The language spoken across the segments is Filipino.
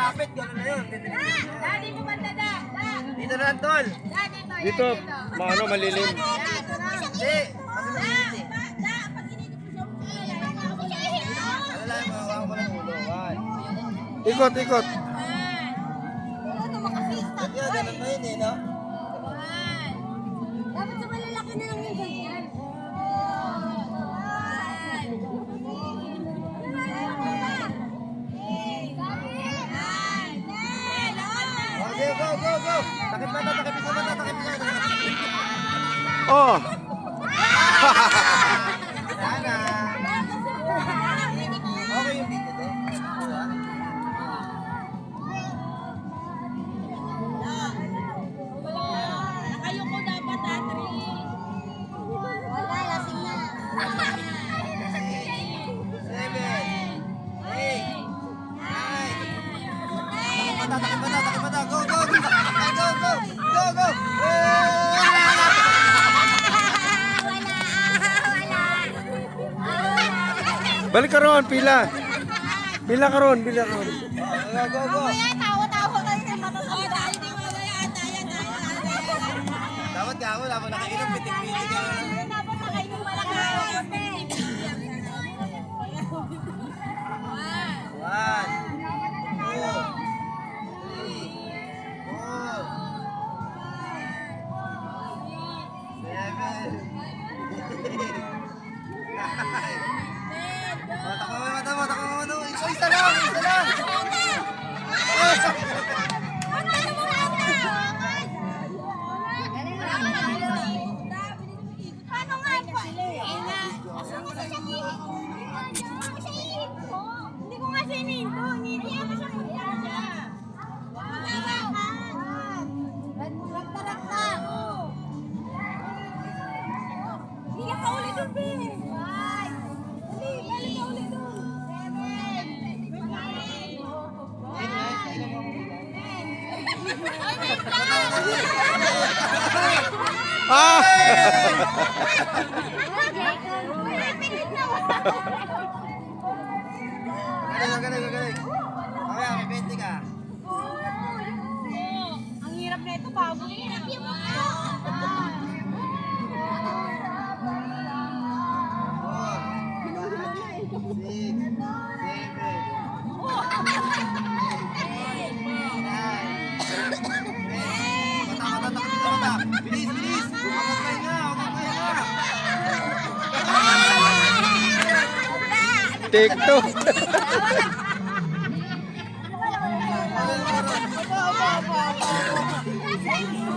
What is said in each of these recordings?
malapit, gano'n na yun. Daddy mo banda da. Dito na lang, tol. Dito, maano, malilim. Hindi, kasi malinis eh. Ano lang, makawakan ko ng ulo. Ikot, ikot. Kaya ganun na yun eh, no? Dapat sa malalaki na lang yung ganyan. Okay, go, go, go! Takip mata, takip isa mata, takip isa mata. Oh! Sana! Okay yung video to. Kayo ko dapat atri. Wala, lasing na. 7, 8, 9. Takip mata, go, go, go! Go, go, go, go! Balik ka ron, pila. Pila ka ron, pila ka ron. Go, go, go! Tawa-tawa tayo kay matasawa. Tayo di wala yan. Dapat ka ako, dapat nakainom, pitik-pitik ka. Dapat nakainom malaki. 1, 2, 3, 4, 5, 6, 7, 8, 9. Isa lang, isa lang. Paano nga pa? Hindi ko nga sininto. Hindi ko siya punta siya. Rakta-rakta. Hindi ka ulit doon, Pin. Balik ka ulit doon. 7. Ah! Galing. Okay, may 20 ka. Ang hirap na ito, bago. Bilis! Huwag nga! Take two.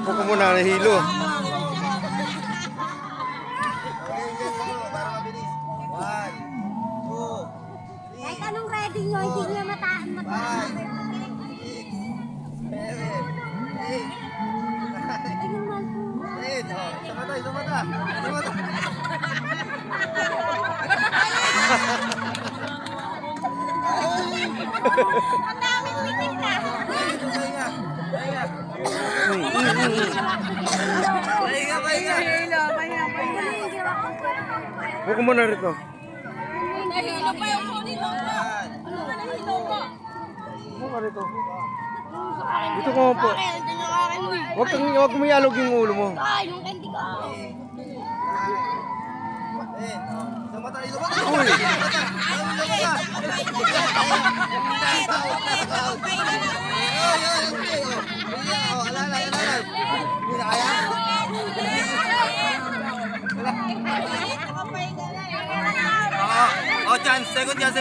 Huwag ko muna nahilo. Para mabilis. 1, 2, 3, Kahit anong ready nyo, hindi nyo mataan. 5, 6, 7, 8, 9, 10. Isa mata. Ang daming miting na. Pahinga. Huwag ko muna rito. Nahilo pa yung phone mo. Ano na nahilo mo? Huwag ka rito. Dito ko po. Huwag mo ialog yung ulo mo. Ay, nung candy ko. Isa mata. Uy! Oh, chance. Second chance.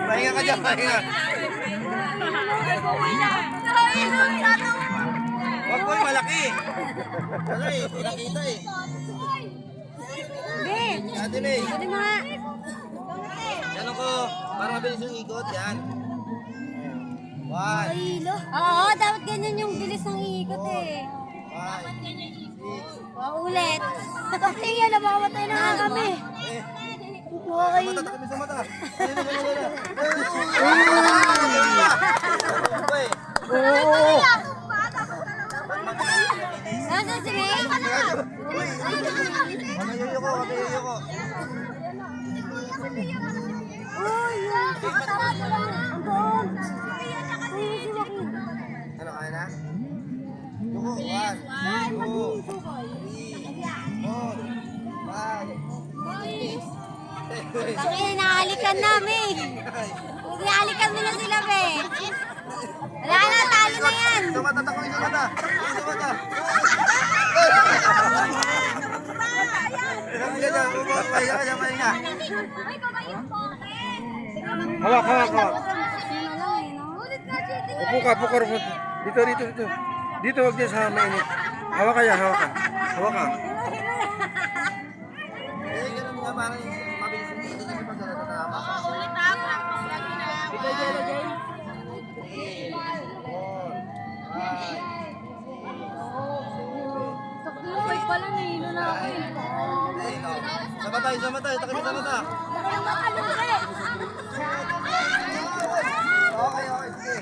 Pahinga ka dyan, pahinga. Wag mo malaki. Ano eh, nakita eh. Ate Lay. Pwede mo nga. Yan ako, para mabilis yung ikot, yan. 1, Hilo? Oo, dapat ganyan yung bilis ng ikot eh. 5, 6, Ulit. Kasi yan, namamatay na nga kami. Okay. Sa mata. Oo! Nasaan si May? Katayo ko. halikan namin. Halikan mo na sila, be. Wala na, talo na yan. Sa mata, takoy sa mata. Takoy sa mata. Kaya dyan, bumabay, kaya dyan, pahinga. Ay, babayin po. Hawak, hawak, hawak. Ulit na, Chidi. Upo ka, upo ka. Dito, dito, dito. Dito, huwag dyan sa mainit. Hawak ka yan, hawak ka. Hawak ka. Eh, ganun nga, parang mabilis yung dito kasi pag natatawa. Ulit na, practice lang yun ah. Ito, Jay. Uy, pala nahilo na ako eh. Sa mata, sa mata, takip sa mata. Okay, okay, sige.